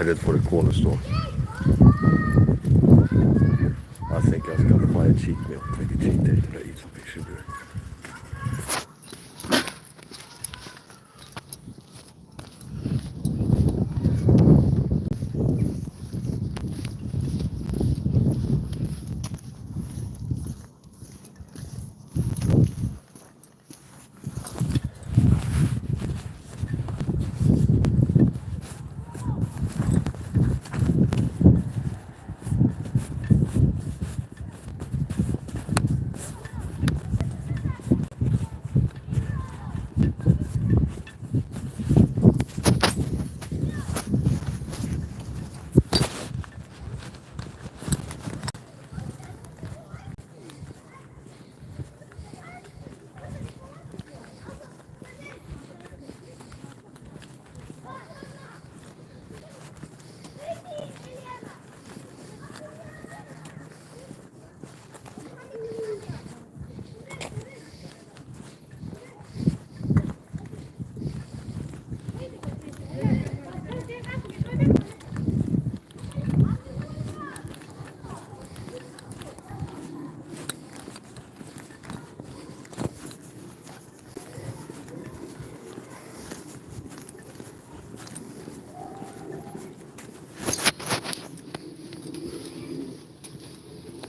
headed for the corner store. I think I was gonna buy a cheat meal, take a cheat day today, eat something sugary.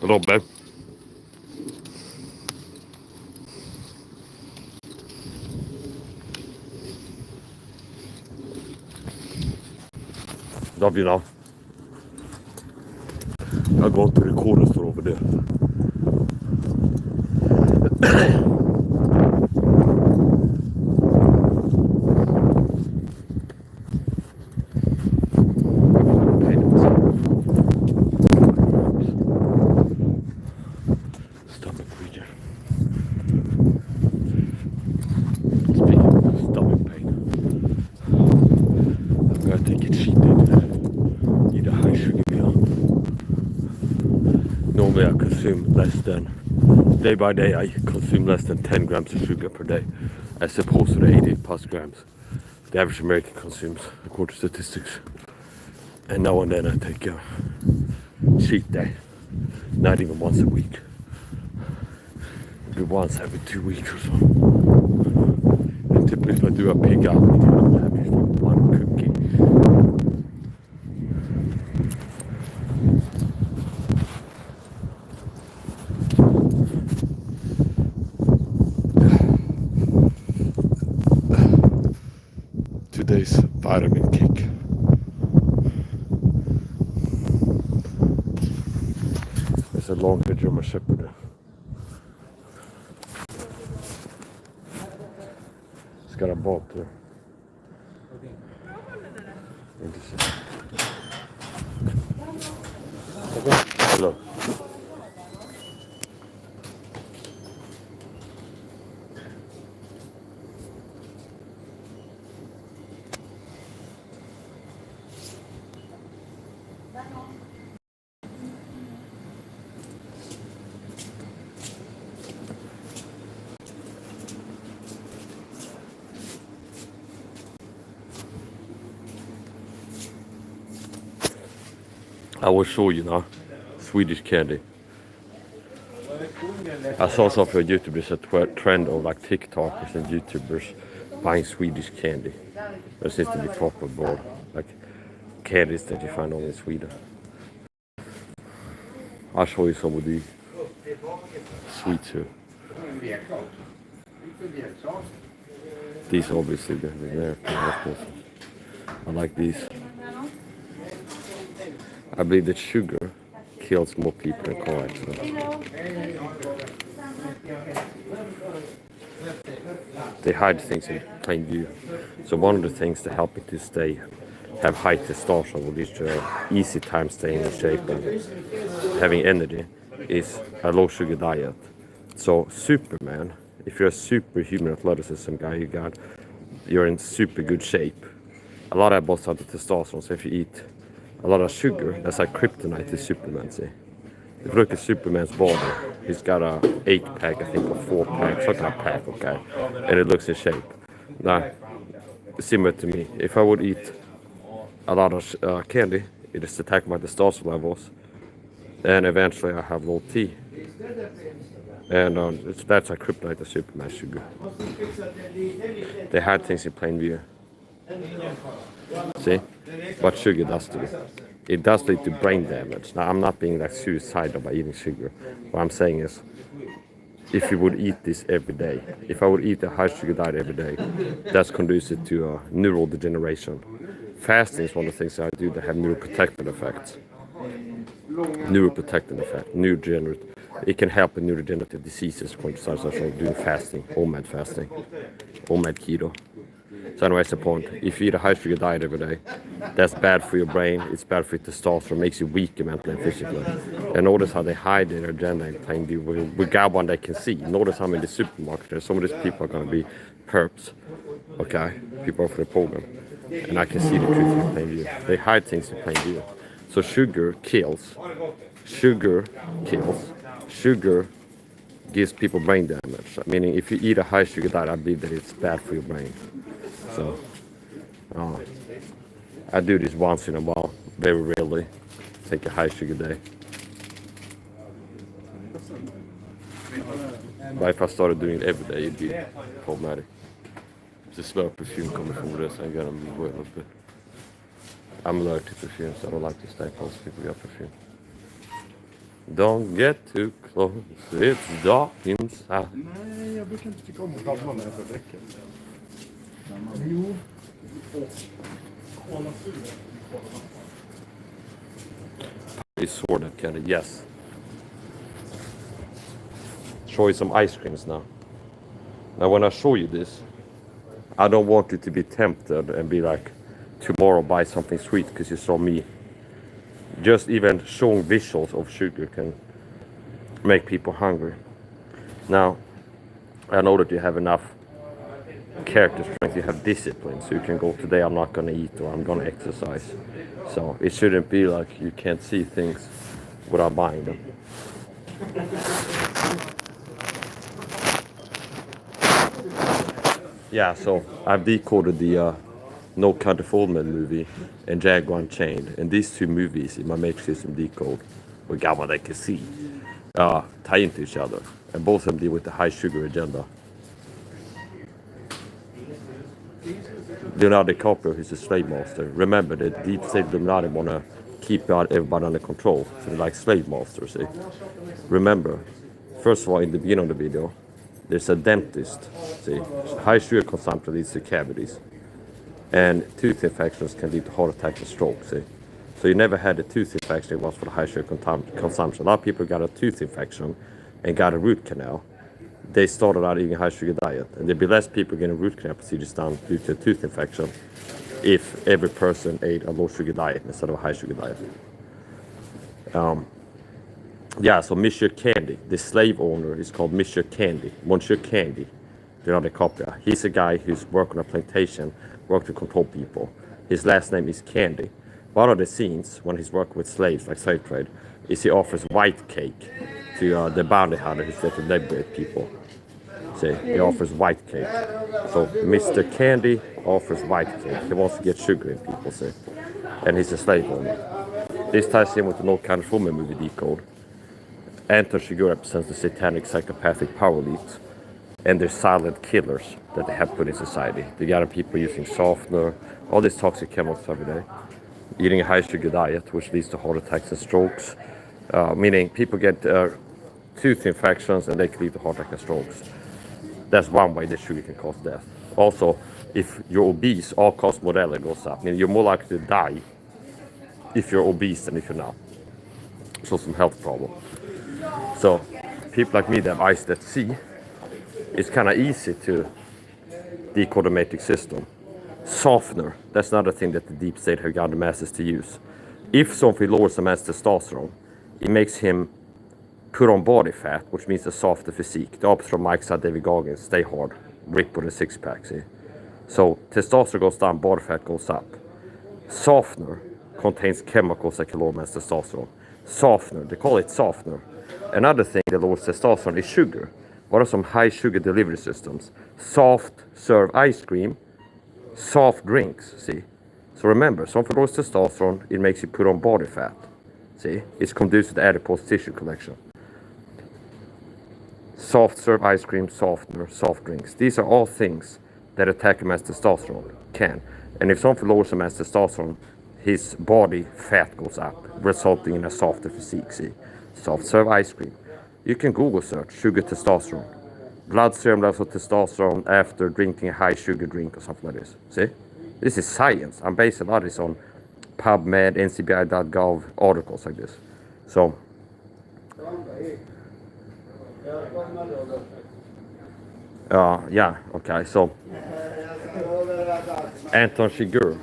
Robbe. Love you now. I'll go to the corner store over there. Stomach region. Speaking of stomach pain, I'm gonna take a cheat day today. Eat a high sugar meal. Normally I consume less than, day by day I consume less than 10 grams of sugar per day, as opposed to the 80 plus grams the average American consumes according to statistics. And now and then I take a cheat day, not even once a week, maybe once every 2 weeks or so. And typically if I do a pig out, I'm having one cookie. Today's vitamin kick. There's a long German Shepherd there. It's got a bolt there. Interesting. Hello. I will show you now Swedish candy. I saw something on YouTube. It's a trend of like TikTokers and YouTubers buying Swedish candy. There seems to be proper board, like candies that you find only in Sweden. I'll show you some of the sweets here. These obviously the American. I like these. I believe that sugar kills more people in car accidents. They hide things in plain view. So one of the things to help me to have high testosterone, which is easy time staying in shape and having energy, is a low sugar diet. So Superman, if you're a superhuman athleticism guy, you're in super good shape. A lot of that boils out of testosterone. So if you eat a lot of sugar, that's like kryptonite to Superman, see. If you look at Superman's body, he's got a 8-pack, I think, or 4-pack, something like a pack, okay? And it looks in shape. Now, similar to me, if I would eat a lot of candy. It is attacked my testosterone levels, and eventually I have low T. And that's a kryptonite of Superman sugar. They hide things in plain view. See what sugar does to you. It does lead to brain damage. Now I'm not being like suicidal by eating sugar. What I'm saying is, if you would eat this every day, if I would eat a high sugar diet every day, that's conducive to neural degeneration. Fasting is one of the things I do that have neuroprotective effects. Neuroprotective effect, neurodegenerative. It can help with neurodegenerative diseases, according to science, doing fasting, OMAD fasting, OMAD keto. So anyway, that's the point. If you eat a high sugar diet every day, that's bad for your brain, it's bad for your testosterone, makes you weaker mentally and physically. And notice how they hide their agenda in plain view. We got one they can see. Notice how in the supermarket, some of these people are going to be perps, okay? People are for the program. And I can see the truth in plain view. They hide things in plain view. So sugar kills. Sugar kills. Sugar gives people brain damage. Meaning if you eat a high sugar diet, I believe that it's bad for your brain. So I do this once in a while, very rarely. Take a high sugar day. But if I started doing it every day, it'd be problematic. The smell of perfume coming from this, I gotta be well a bit. I'm allergic to perfume, so I don't like to stay close to people who got perfume. Don't get too close, it's dark inside. Nej, jag brukar inte tycka om att prata med mig för däcken. Jo. It's sorted, Kenny, yes. Show you some ice creams now. Now when I show you this, I don't want you to be tempted and be like, tomorrow buy something sweet because you saw me. Just even showing visuals of sugar can make people hungry. Now, I know that you have enough character strength, you have discipline, so you can go, today I'm not going to eat or I'm going to exercise. So it shouldn't be like you can't see things without buying them. Yeah, so I've decoded the No Country for Old Men movie and Django Unchained. And these two movies in my matrix system decode, we got what I can see, tie into each other. And both of them deal with the high sugar agenda. Leonardo DiCaprio, who's a slave master. Remember, the deep state Illuminati want to keep everybody under control. So they're like slave masters, see? Remember, first of all, in the beginning of the video, there's a dentist, see? High sugar consumption leads to cavities. And tooth infections can lead to heart attack and stroke, see? So you never had a tooth infection, it was for the high sugar consumption. A lot of people got a tooth infection and got a root canal. They started out eating a high sugar diet. And there'd be less people getting root canal procedures done due to a tooth infection if every person ate a low sugar diet instead of a high sugar diet. Yeah, so Monsieur Candy, the slave owner is called Monsieur Candy. Monsieur Candy, Leonardo DiCaprio. He's a guy who's worked on a plantation, worked to control people. His last name is Candy. One of the scenes when he's working with slaves, like slave trade, is he offers white cake to the bounty hunter who's there to liberate people. See, he offers white cake. So Mr. Candy offers white cake. He wants to get sugar in people, see. And he's a slave owner. This ties in with the No Country for Old Men movie decode. Anton Chigurh represents the satanic psychopathic power elites and their silent killers that they have put in society. They got people using softener, all these toxic chemicals every day. Eating a high sugar diet, which leads to heart attacks and strokes. Meaning people get tooth infections and they can lead to heart attack and strokes. That's one way that sugar can cause death. Also, if you're obese, all-cause mortality goes up. Meaning you're more likely to die if you're obese than if you're not. So some health problem. So people like me that have eyes that see, it's kind of easy to decode the matrix system. Softener, that's another thing that the deep state have got the masses to use. If something lowers a man's testosterone, it makes him put on body fat, which means a softer physique. The opposite of Mike said, David Goggins, stay hard, rip with a six-pack, see? So testosterone goes down, body fat goes up. Softener contains chemicals that can lower man's testosterone. Softener, they call it softener. Another thing that lowers testosterone is sugar. What are some high sugar delivery systems? Soft serve ice cream, soft drinks, see? So remember, something lowers testosterone, it makes you put on body fat. See, it's conducive to adipose tissue collection. Soft serve ice cream, softener, soft drinks. These are all things that attack a man's testosterone. Can. And if something lowers a man's testosterone, his body fat goes up, resulting in a softer physique. See, soft serve ice cream. You can Google search sugar testosterone. Blood serum levels of testosterone after drinking a high sugar drink or something like this. See, this is science. I'm basing a lot of this on PubMed, NCBI.gov articles like this. So, yeah, okay, so Anton Chigurh,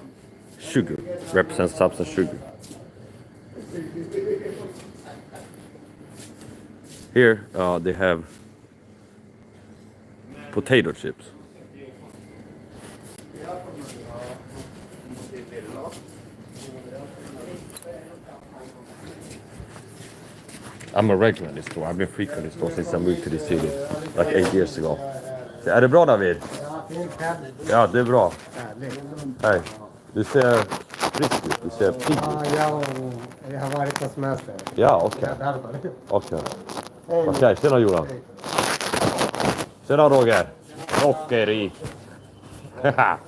sugar, represents substance sugar. Here they have potato chips. I'm a regular in this store. I've been frequent in this store since I moved to this city, like 8 years ago. Är det bra, David? Ja, det är bra. Hej. Du ser frisk ut. Du ser pigg ut. Ja, jag har varit på semester. Ja, okej. Okej, tjena Johan. Tjena Roger. Rocker i. Yeah.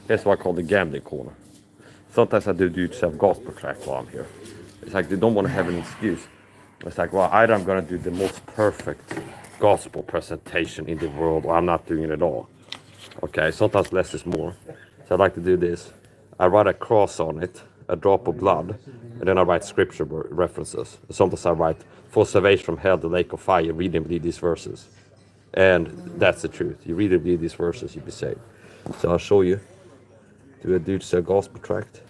Here's what I call the gambling corner. Sometimes I do yourself gospel track while I'm here. It's like they don't want to have an excuse. It's like, well, either I'm going to do the most perfect gospel presentation in the world, or I'm not doing it at all. Okay, sometimes less is more. So I like to do this. I write a cross on it, a drop of blood, and then I write scripture references. Sometimes I write, for salvation from hell, the lake of fire, read and believe these verses. And that's the truth. You read and believe these verses, you'll be saved. So I'll show you. Do a dude's gospel tract.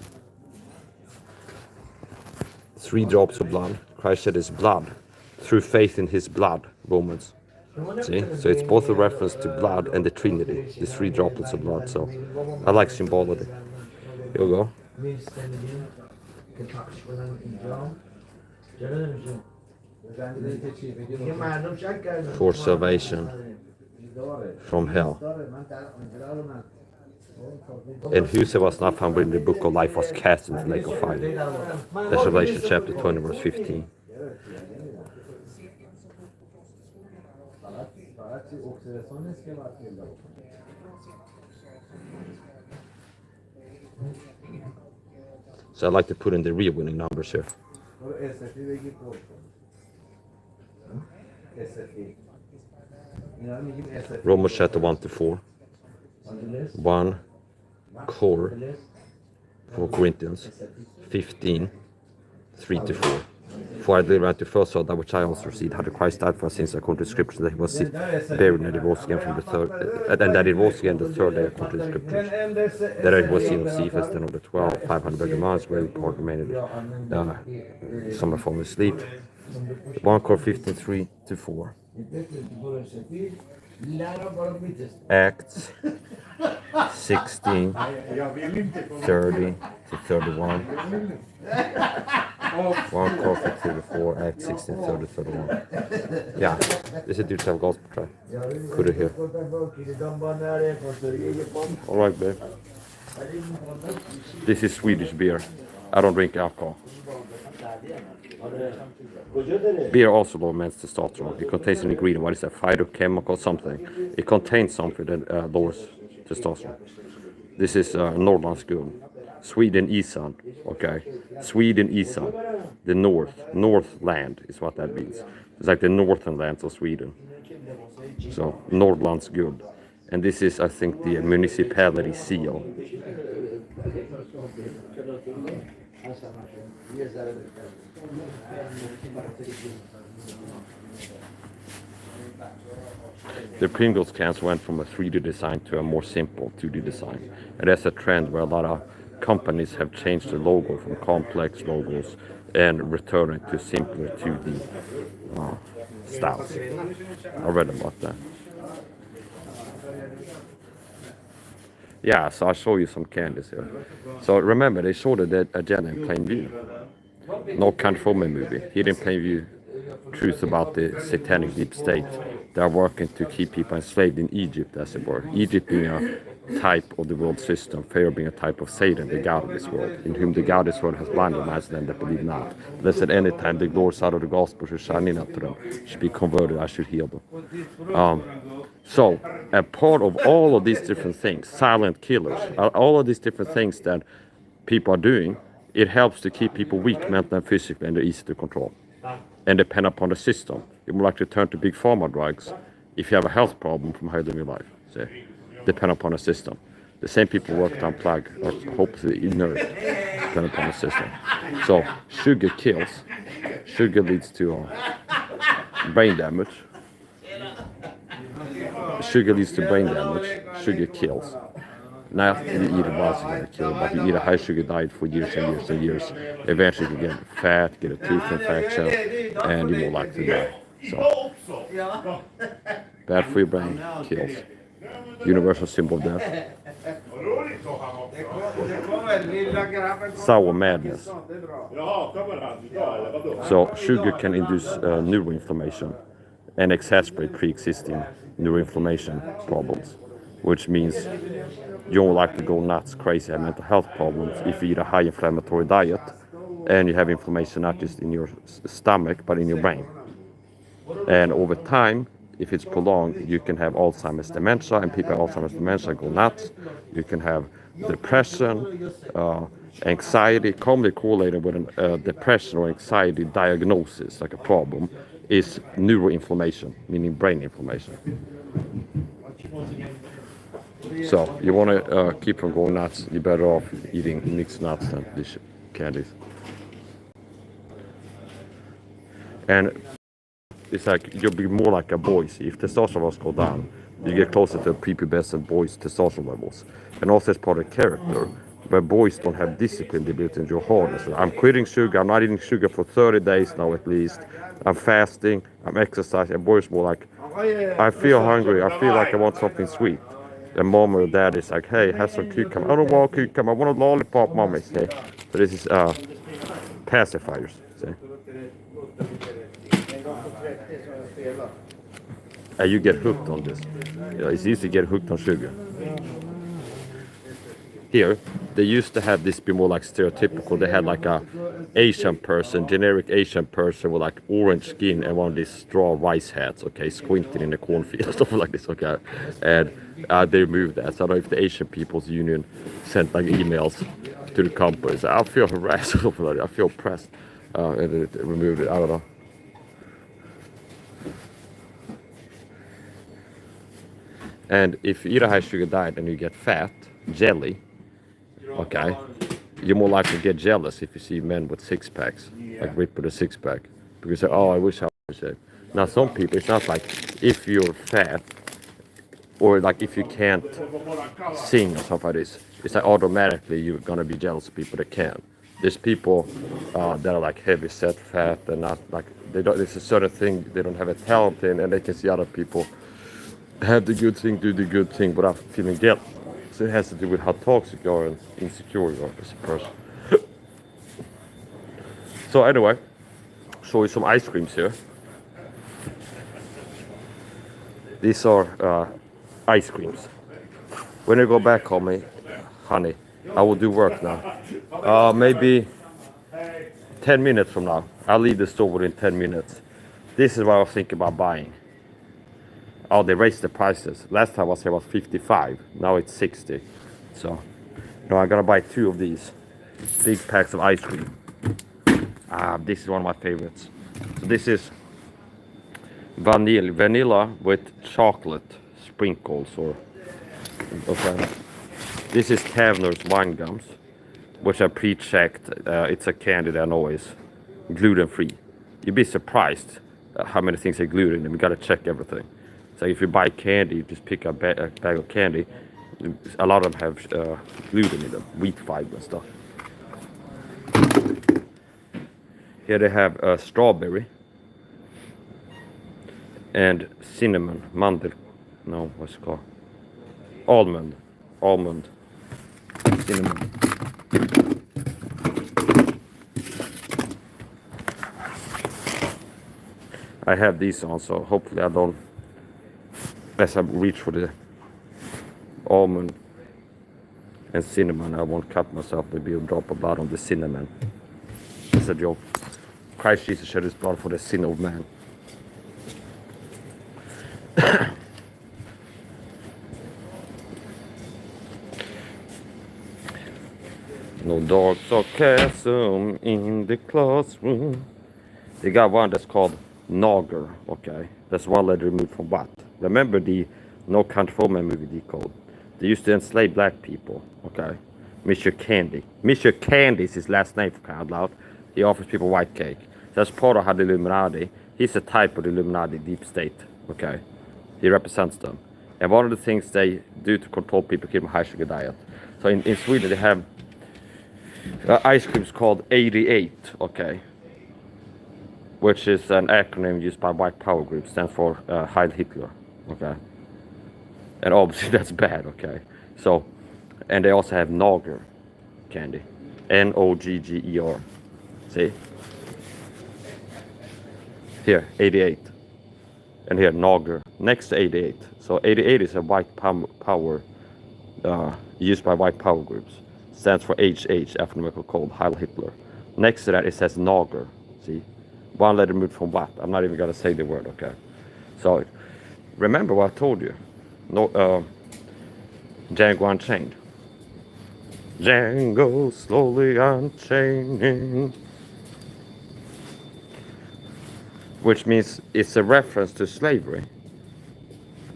3 drops of blood. Christ shed his blood through faith in his blood, Romans. See? So it's both a reference to blood and the Trinity, the 3 droplets of blood. So I like symbology. Here we go. For salvation from hell. And whosoever was not found in the book of life was cast into the lake of fire. That's Revelation chapter 20, verse 15. So I like to put in the real winning numbers here. Romans chapter 1 to 4. 1 core for Corinthians 15 3 to 4. For I delivered unto first saw that which I also received, how the Christ died for our sins according to the scriptures, that he was buried and that he rose again from the third, and that he rose again the third day according to the scriptures. That he was seen of Cephas, then of the 12, 500 beggar miles, where he part remained. Some are fallen asleep. 1 Cor 15 3 to 4. Acts 16 30 to 31. 1 Cor 15 to 4, Acts 16 30 to 31. Yeah, this is dude's have gospel track. Put it here. Alright, babe. This is Swedish beer. I don't drink alcohol. Beer also low men's testosterone. It contains an ingredient, what is that, phytochemical something. It contains something that lowers testosterone. This is Norrlandsguld. Sweden Isan, okay? Sweden Isan, the Northland is what that means. It's like the northern lands of Sweden. So, Norrlandsguld. And this is, I think, the municipality seal. The Pringles cans went from a 3D design to a more simple 2D design. And that's a trend where a lot of companies have changed the logo from complex logos and returning to simpler 2D styles. I read about that. Yeah, so I'll show you some candies here. So remember, they showed the agenda in plain view. No Country for Me movie. Here in plain view, truth about the satanic deep state they're working to keep people enslaved in Egypt, as it were. Egypt being a type of the world system, Pharaoh being a type of Satan, the god of this world, in whom the god of this world has blinded minds of them that believe not. They said anytime the doors out of the gospel should shine in up to them, should be converted, I should heal them. So a part of all of these different things, silent killers, all of these different things that people are doing, it helps to keep people weak mentally and physically, and they're easy to control and depend upon the system. You're more likely to turn to big pharma drugs if you have a health problem from how you live your life. See? Depend upon the system. The same people work to unplug are hopefully inert, depend upon the system. So sugar kills. Sugar leads to brain damage. Sugar leads to brain damage. Sugar kills. Not you eat it once you're gonna kill, but you eat a high sugar diet for years and years and years. Eventually you get fat, get a tooth infection, and you're more likely to die. So bad for your brain, kills. Universal symbol of death. Sour madness. So sugar can induce neuroinflammation and exacerbate pre-existing neuroinflammation problems, which means you don't like to go nuts, crazy, have mental health problems if you eat a high inflammatory diet and you have inflammation not just in your stomach but in your brain. And over time, if it's prolonged, you can have Alzheimer's dementia, and people with Alzheimer's dementia go nuts. You can have depression, anxiety, commonly correlated with a depression or anxiety diagnosis, like a problem, is neuroinflammation, meaning brain inflammation. So you want to keep from going nuts, you're better off eating mixed nuts than these candies. And it's like you'll be more like a boy. See, if testosterone levels go down, you get closer to prepubescent boys' testosterone levels. And also as part of character, where boys don't have discipline, they built into your hardness. So I'm quitting sugar, I'm not eating sugar for 30 days now at least. I'm fasting, I'm exercising. And boys more like, I feel hungry, I feel like I want something sweet. And mom or dad is like, hey, have some cucumber. I don't want cucumber, I want a lollipop, mommy. See? So this is pacifiers. See? And you get hooked on this. It's easy to get hooked on sugar. Here, they used to have this be more like stereotypical. They had like a Asian person, generic Asian person with like orange skin and one of these straw rice hats, okay, squinting in the cornfield, stuff like this, okay. And they removed that. So I don't know if the Asian People's Union sent like emails to the companies. I feel harassed, or something like that. I feel oppressed. And they removed it. I don't know. And if you eat a high sugar diet and you get fat, jelly, okay, you're more likely to get jealous if you see men with six packs, like Rip with a six pack, because oh, I wish I was shape. Now some people, it's not like if you're fat or like if you can't sing or something like this, it's like automatically you're gonna be jealous of people that can. There's people that are like heavy set, fat, and not like they don't. There's a certain thing they don't have a talent in, and they can see other people have the good thing, do the good thing without feeling guilt. So it has to do with how toxic you are and insecure you are as a person. So anyway, show you some ice creams here. These are ice creams. When I go back home, honey, I will do work now. Maybe 10 minutes from now. I'll leave the store within 10 minutes. This is what I was thinking about buying. Oh, they raised the prices. Last time I was here was 55. Now it's 60. So, no, I'm gonna buy 2 of these big packs of ice cream. This is one of my favorites. So this is vanilla with chocolate sprinkles, or okay. This is Kavner's wine gums, which I pre-checked. It's a candy that I know is gluten-free. You'd be surprised how many things are gluten, and we gotta check everything. So if you buy candy, you just pick a bag of candy. A lot of them have gluten in them, wheat fiber and stuff. Here they have strawberry and cinnamon, mandel. No, what's it called? Almond, cinnamon. I have these on, so hopefully I don't as I reach for the almond and cinnamon, I won't cut myself. Maybe a drop of blood on the cinnamon. It's a joke. Christ Jesus shed his blood for the sin of man. No dark sarcasm in the classroom. They got one that's called Nogger, okay? That's one letter removed from what? Remember the No Country for Old Men movie decode? They used to enslave black people, okay? Mr. Candy. Mr. Candy is his last name, for crying out loud. He offers people white cake. That's part of how the Illuminati. He's a type of the Illuminati deep state, okay? He represents them. And one of the things they do to control people, keep them high sugar diet. So in Sweden, they have ice creams called 88, okay? Which is an acronym used by white power groups, stands for Heil Hitler, okay? And obviously that's bad, okay? So, and they also have Nogger candy, Nogger. See? Here, 88. And here, Nogger, next to 88. So 88 is a white power used by white power groups. Stands for HH, alphanumerical code, Heil Hitler. Next to that, it says Nogger, see? One letter moved from what? I'm not even gonna say the word, okay? So, remember what I told you. No, Django Unchained. Django slowly unchaining. Which means it's a reference to slavery.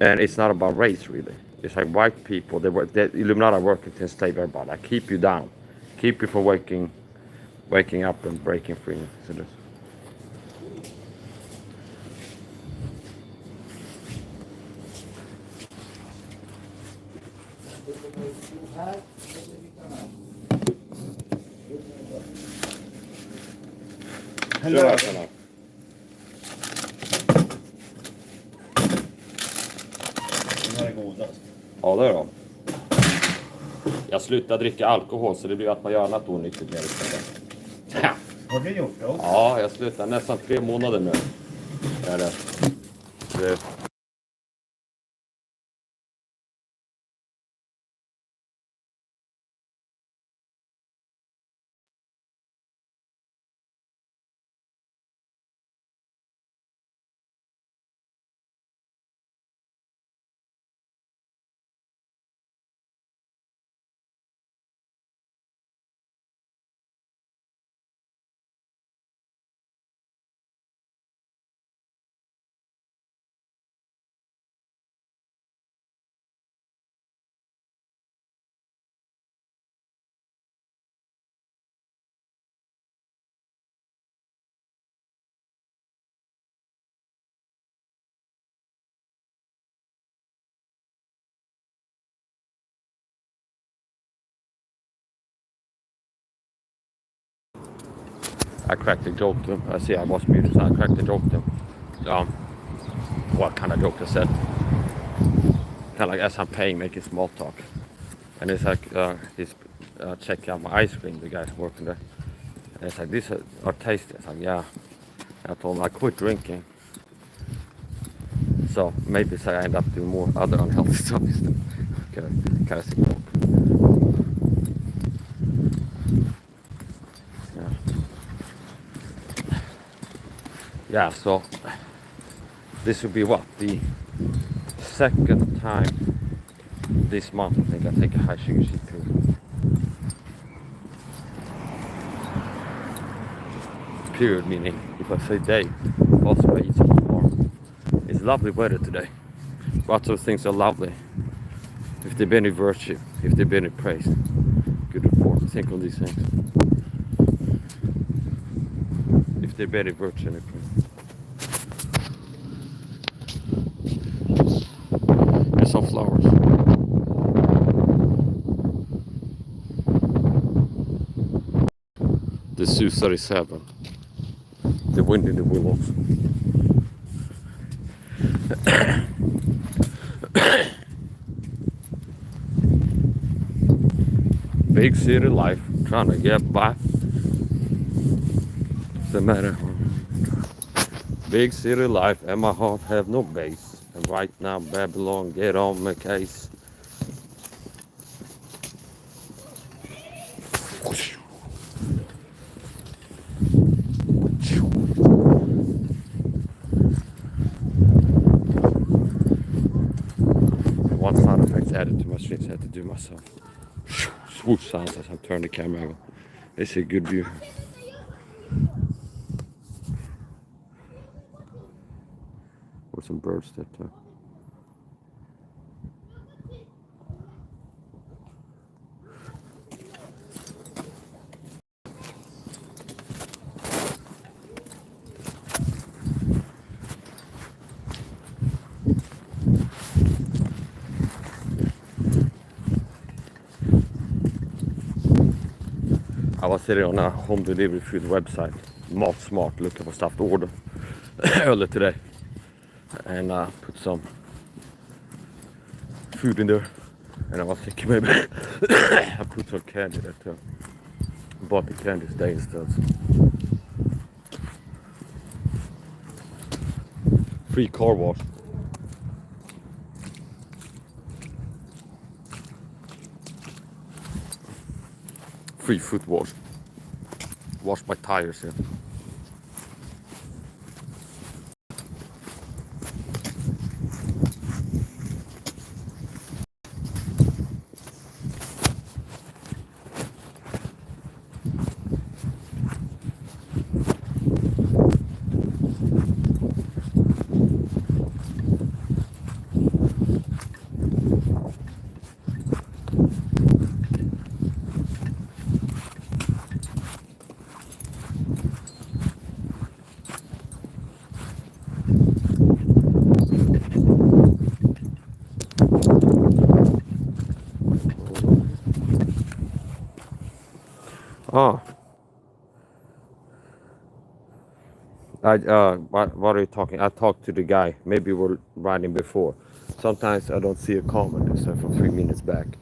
And it's not about race, really. It's like white people, the Illuminati are working to enslave everybody. I keep you down. Keep you from waking up and breaking free. So this. Hello. Den här är godast. Ja, det är de. Jag slutar dricka alkohol så det blir att man gör annat onyttigt mer istället. Har du gjort det också? Ja, jag slutar nästan 3 månader nu. Är det. I cracked a joke to him. I see I was muted, so I cracked a joke to him. What kind of joke I said? Kind of like as I'm paying, making small talk. And it's like, he's checking out my ice cream, the guys working there. And it's like, these are tasty. It's like, yeah. I told him I quit drinking. So maybe say I end up doing more other unhealthy stuff instead. Okay, kind of sick joke. Yeah, so this will be what? The second time this month I think I take a high sugar sheet pill. Period meaning if I say day, also I eat something tomorrow. It's lovely weather today. Lots of things are lovely. If there be any virtue, if there be any praise, good report. Think on these things. If there be any virtue, any praise. Here's some flowers. The Su-37. The wind in the willows. Big city life, trying to get by. The matter. Big city life and my heart have no base. And right now, Babylon, get on my case. One sound effect added to my streams I had to do myself. Swoosh sounds as I turn the camera on. It's a good view. With some birds there too. I was sitting on a home delivery food website, Smart, looking for stuff to order earlier today. And I put some food in there. And I was thinking maybe I put some candy there too. Bought the candy today instead. Free car wash. Free foot wash. Wash my tires here. Oh, what are you talking? I talked to the guy. Maybe we're writing before. Sometimes I don't see a comment except for 3 minutes back.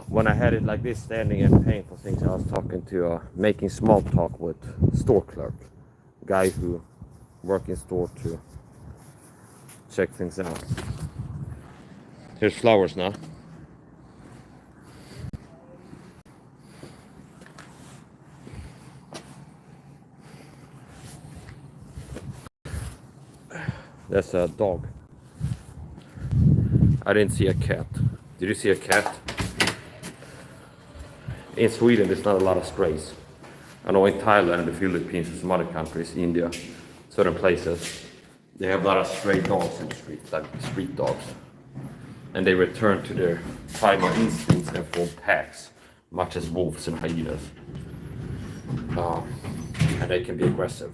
When I had it like this, standing and paying for things, I was talking to making small talk with store clerk, guy who work in store to check things out. Here's flowers now. That's a dog. I didn't see a cat. Did you see a cat? In Sweden, there's not a lot of strays. I know in Thailand, the Philippines, and some other countries, India, certain places, they have a lot of stray dogs in the street, like street dogs. And they return to their primal instincts and form packs, much as wolves and hyenas. And they can be aggressive.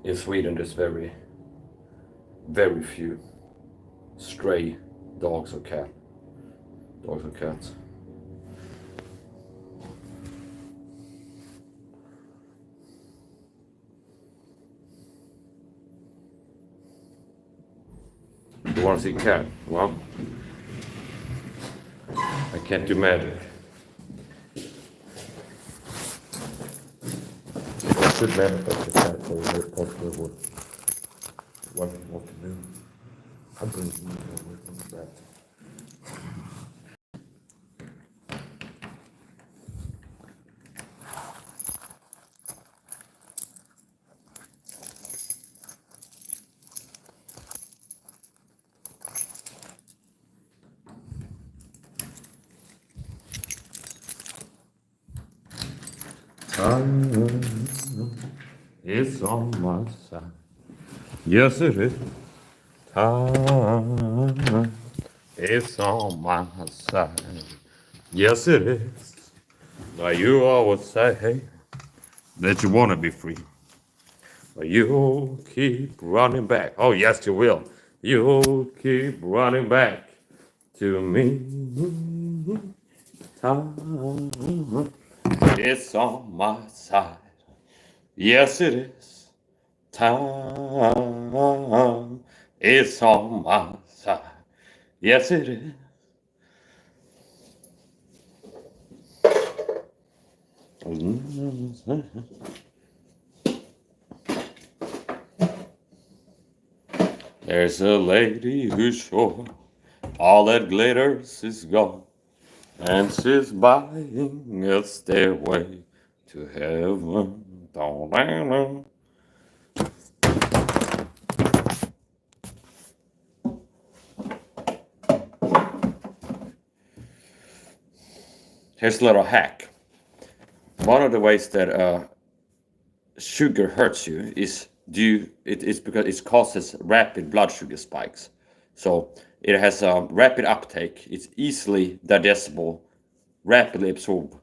In Sweden, there's very, very few stray dogs or cats. You want to see a cat? Well, I can't do magic. I should manifest the cat, so it's very possible what to do. I'm going to move away from that. It's on my side. Yes, it is. Time is on my side. Yes, it is. But you always say that you want to be free. But you keep running back. Oh, yes, you will. You keep running back to me. Time is on my side. Yes, it is. Time is on my side. Yes, it is. There's a lady who's sure all that glitters is gone, and she's buying a stairway to heaven. Da-da-da. Here's a little hack. One of the ways that sugar hurts you is it's because it causes rapid blood sugar spikes. So it has a rapid uptake. It's easily digestible, rapidly absorb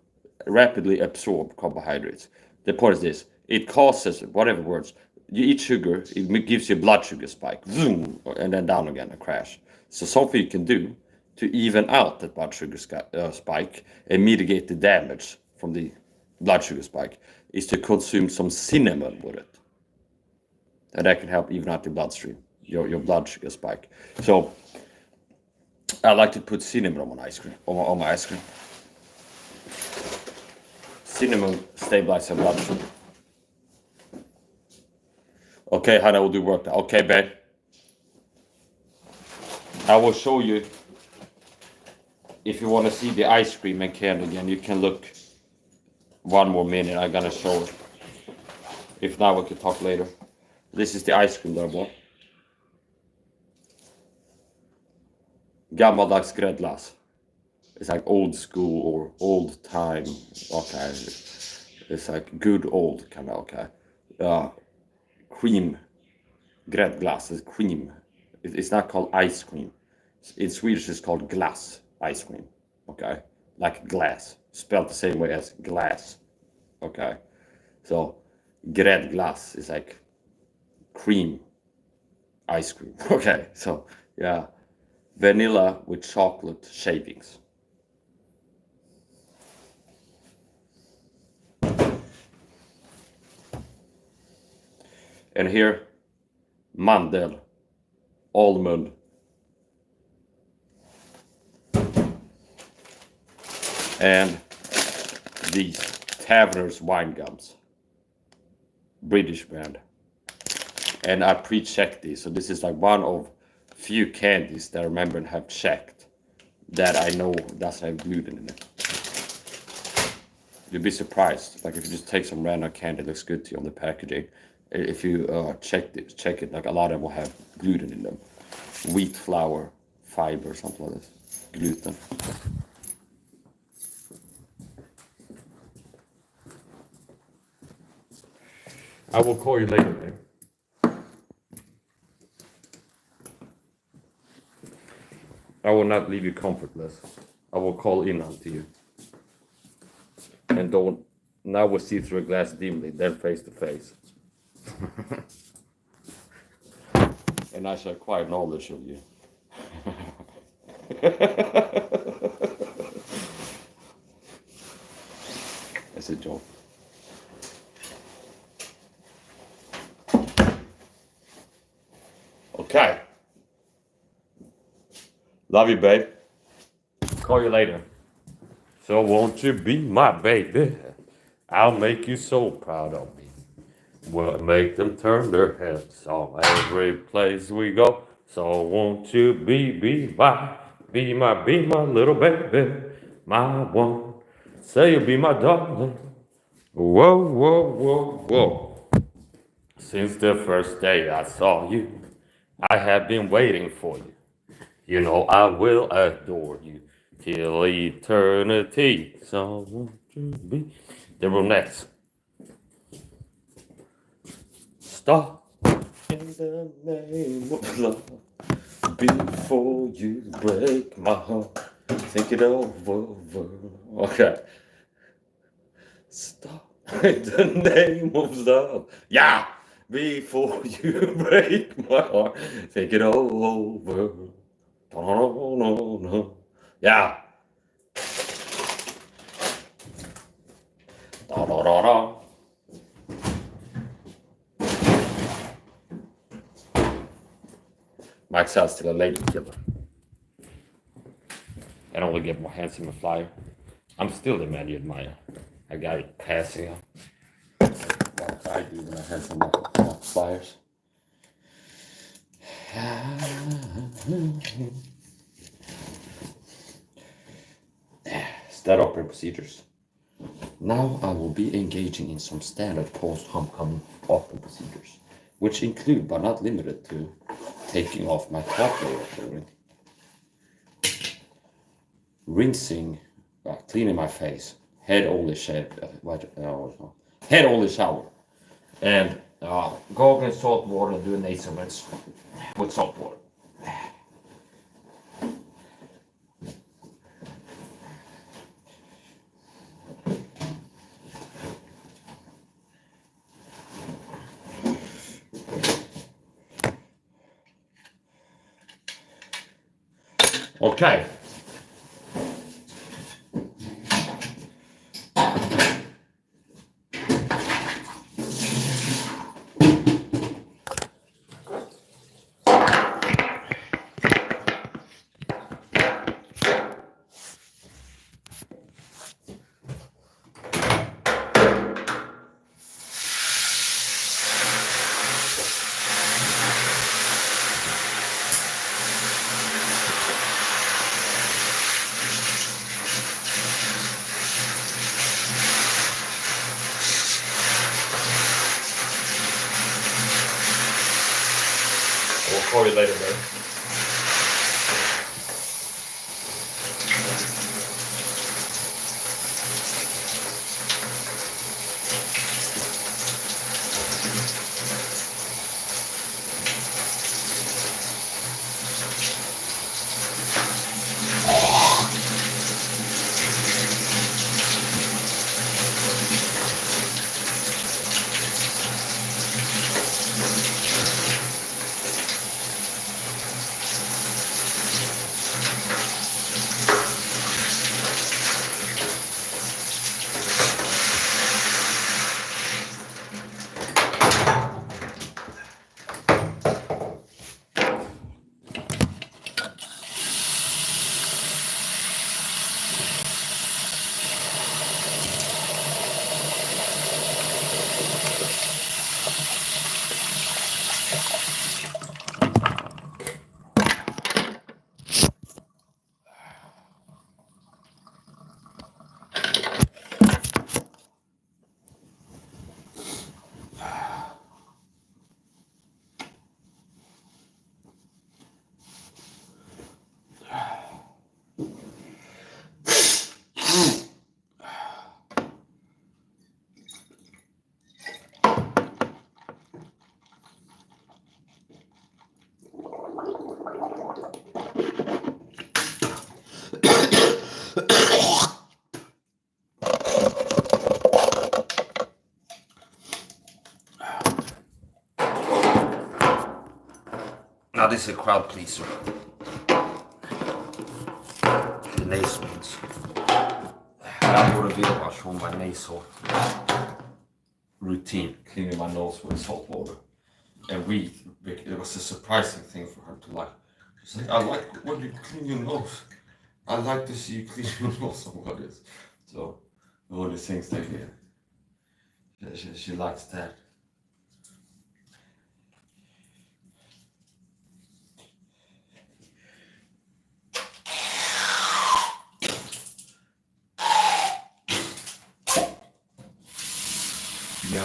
carbohydrates. The point is this: it causes whatever words you eat sugar, it gives you a blood sugar spike, zoom, and then down again, a crash. So something you can do to even out that blood sugar spike and mitigate the damage from the blood sugar spike is to consume some cinnamon with it. And that can help even out the bloodstream, your blood sugar spike. So I like to put cinnamon on my ice cream. On my ice cream. Cinnamon stabilizes blood sugar. Okay, honey, I will do work now. Okay, babe. I will show you. If you want to see the ice cream and candy again, you can look 1 more minute. I'm gonna show it. If not, we can talk later. This is the ice cream that I bought. Gammaldags gräddglass. It's like old school or old time. Okay. It's like good old kind of, okay. Cream. Gräddglass is cream. It's not called ice cream. In Swedish it's called glass ice cream. Okay. Like glass. Spelled the same way as glass. Okay. So gräddglass is like cream ice cream. Okay. So yeah. Vanilla with chocolate shavings. And here, mandel, almond, and these Taverner's wine gums, British brand. And I pre-checked these, so this is like one of few candies that I remember and have checked that I know doesn't have gluten in it. You'd be surprised, like if you just take some random candy, it looks good to you on the packaging. If you check it, like a lot of them will have gluten in them. Wheat flour, fiber, something like this. Gluten. I will call you later, babe. I will not leave you comfortless. I will call in onto you. And don't, now we'll see through a glass dimly, then face to face. And I shall acquire knowledge of you. That's a joke. Okay. Love you, babe. Call you later. So won't you be my baby? I'll make you so proud of me. We'll make them turn their heads on every place we go. So won't you be my little baby, my one. Say you'll be my darling. Whoa, whoa, whoa, whoa. Since the first day I saw you, I have been waiting for you. You know I will adore you till eternity. So won't you be the Ronettes? Stop in the name of love before you break my heart. Think it over. Okay. Stop in the name of love. Yeah. Before you break my heart. Think it over. No. Yeah. Da. Max out to the lady killer. I don't really get more handsome a flyer. I'm still the man you admire. I got it passing up. What I do when I have some more flyers. Standard operating procedures. Now I will be engaging in some standard post-homecoming operating procedures, which include but not limited to taking off my top layer of clothing, rinsing, cleaning my face, head only shower, and go in salt water and do a nasal rinse with salt water. Okay. We'll call you later, man. Now this is a crowd pleaser. The nasal ones. I borde vilja show my nasal routine, cleaning my nose with salt water. And it was a surprising thing for her to like. She's like, I like when you clean your nose. I like to see you clean your nose on what is. So, all the things they hear. She likes that. Yeah.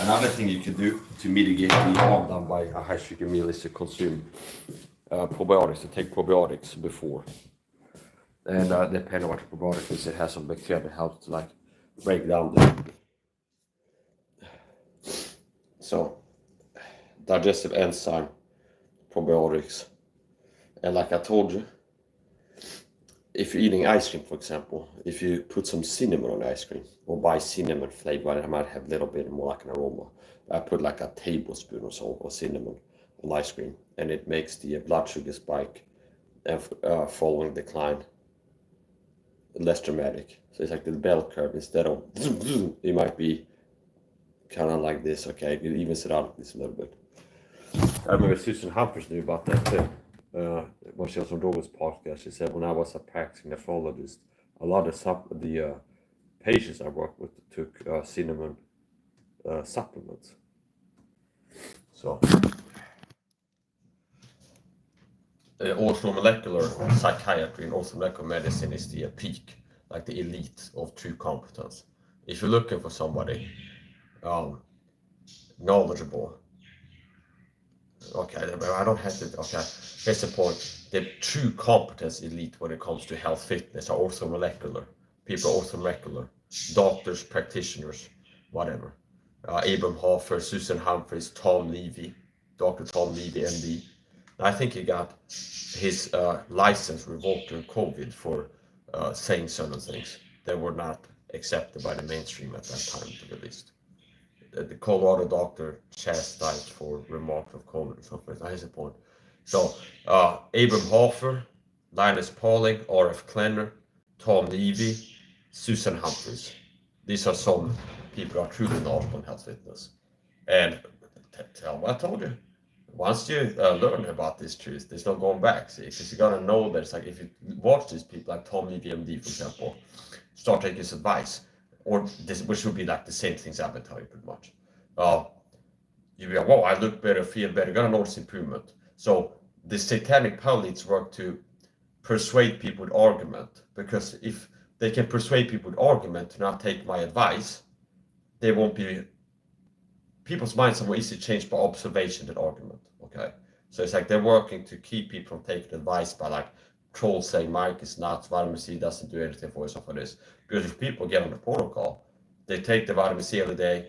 Another thing you can do to mitigate the harm done by a high sugar meal is to consume probiotics, to take probiotics before. And depending on what the probiotic is, it has some bacteria that helps to like break down so digestive enzyme, probiotics. And like I told you, if you're eating ice cream, for example, if you put some cinnamon on ice cream or buy cinnamon flavor, it might have a little bit more like an aroma. I put like a tablespoon or so of cinnamon on ice cream, and it makes the blood sugar spike and following decline less dramatic. So it's like the bell curve. Instead of it might be kind of like this. Okay, it evens it out this a little bit. I remember Susan Humphries knew about that too. when she was on Doris podcast, she said when I was a practicing nephrologist, a lot of the patients I worked with took cinnamon supplements. So also molecular psychiatry and also molecular medicine is the peak, like the elite of true competence. If you're looking for somebody knowledgeable, okay, I don't have to, okay, here's the point. The true competence elite when it comes to health fitness are also molecular. People are also molecular. Doctors, practitioners, whatever. Abram Hoffer, Susan Humphries, Tom Levy, Dr. Tom Levy, MD. I think he got his license revoked during COVID for saying certain things that were not accepted by the mainstream at that time, to be least. The Colorado doctor chastised for remarks of COVID or something. That is the point. So, Abram Hoffer, Linus Pauling, R.F. Klenner, Tom Levy, Susan Humphries. These are some people who are truly knowledgeable in health fitness. And tell what I told you. Once you learn about this truth, there's no going back. See, because you're gonna know that it's like if you watch these people like Tom Levy, MD, for example, start taking his advice, or this, which would be like the same things I've been telling you pretty much. You'll be like, whoa, I look better, feel better, you're gonna notice improvement. So the satanic pundits work to persuade people with argument, because if they can persuade people with argument to not take my advice, they won't be. People's minds are more easily changed by observation than argument. Okay, so it's like they're working to keep people from taking advice by like trolls saying Mike is nuts, vitamin C doesn't do anything for you, stuff like this. Because if people get on the protocol, they take the vitamin C every day,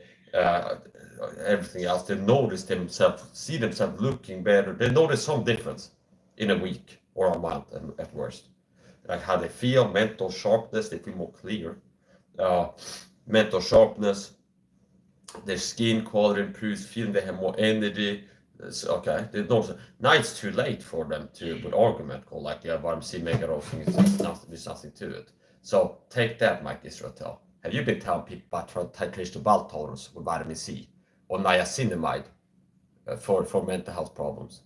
everything else, they notice themselves, see themselves looking better. They notice some difference in a week or a month at worst. Like how they feel, mental sharpness, they feel more clear. Mental sharpness, their skin quality improves, feeling they have more energy. Okay, they don't. Now it's too late for them to with argument call like vitamin C mega dosing is nothing. There's nothing to it. So take that, Mike Israel. Have you been telling people about titration bowel tolerance with vitamin C or niacinamide for mental health problems?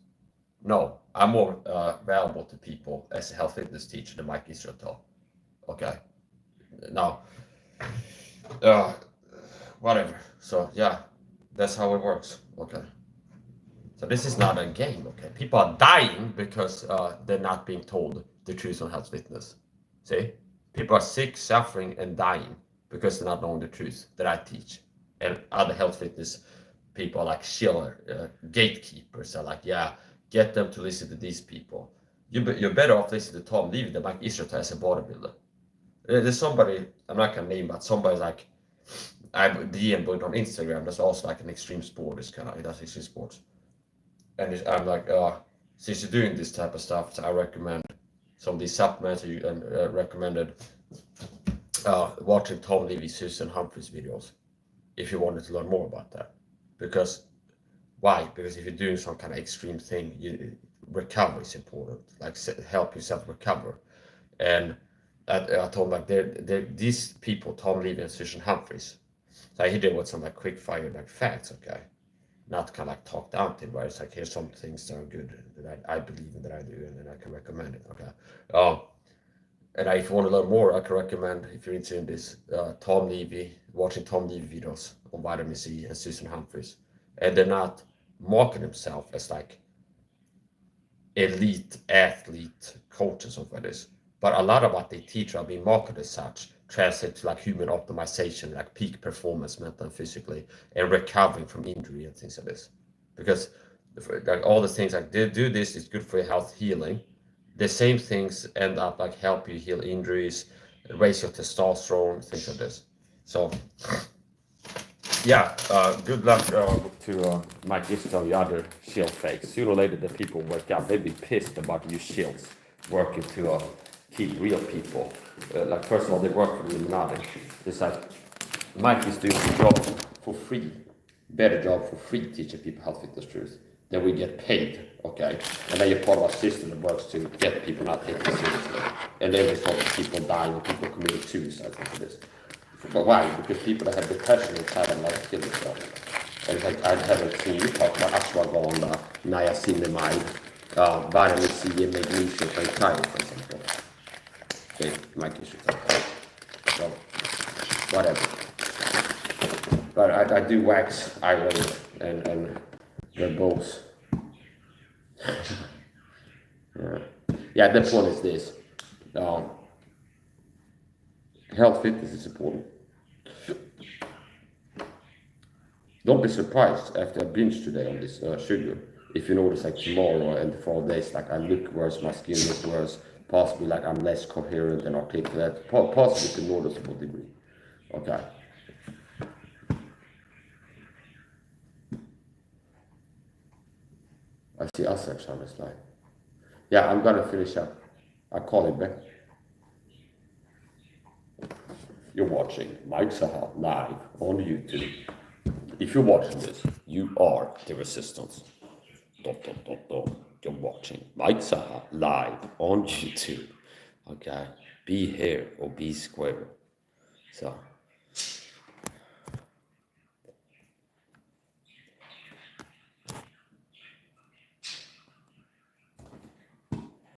No, I'm more valuable to people as a health fitness teacher than Mike Israel. Okay, now whatever. So yeah, that's how it works. Okay. So this is not a game, okay? People are dying because they're not being told the truth on health fitness. See? People are sick, suffering, and dying because they're not knowing the truth that I teach. And other health fitness people like Schiller, gatekeepers are like, yeah, get them to listen to these people. You're better off listening to Tom Levy than Mike Israel as a bodybuilder. There's somebody, I'm not going to name, but somebody's like, I DM it on Instagram, that's also like an extreme sport, he does extreme sports. And I'm like, since you're doing this type of stuff, so I recommend some of these supplements, and recommended watching Tom Levy, Susan Humphries videos if you wanted to learn more about that. Because, why? Because if you're doing some kind of extreme thing, recovery is important, like help yourself recover. And I told him, like, these people, Tom Levy and Susan Humphries, so I hit it with some like quick fire like facts, okay? Not kind of like talk down to it, but it's like, here's some things that are good that I believe in, that I do, and then I can recommend it, okay? And if you want to learn more, I can recommend, if you're interested in this, Tom Levy, watching Tom Levy videos on vitamin C and Susan Humphries. And they're not marketing themselves as like elite athlete coaches or like this. But a lot of what they teach are being marketed as such, translate to like human optimization, like peak performance, mental and physically, and recovering from injury and things like this. Because like all the things like they do this is good for your health, healing. The same things end up like help you heal injuries, raise your testosterone, things like this. So yeah, good luck to Mike Israel, the other shield fakes. Sooner or later the people wake up, they'd be pissed about you shields working to keep real people. Like first of all, they work for the Illuminati. It's like Mike is doing the job for free, better job for free teaching people health fitness truth. Then we get paid, okay? And then you're part of a system that works to get people not taken seriously. And then we start people dying and people committing suicide for this. But why? Because people that have depression and try to like kill themselves. And it's like I haven't seen you talk about ashwagandha, niacinamide, vitamin C and magnesium and thyroid, for example. Okay, magnesium. So, whatever. But I do wax iron and they're both. Yeah, the point is this. Health fitness is important. Don't be surprised after I binge today on this sugar. If you notice like tomorrow and 4 days, like I look worse, my skin looks worse, possibly like I'm less coherent and articulate, possibly to noticeable degree. Okay. I see Asak's on the slide. Yeah, I'm gonna finish up. I'll call it back. You're watching Mike Saha live on YouTube. If you're watching this, you are the resistance. You're watching Mike Saha live on YouTube. Okay, be here or be square. So.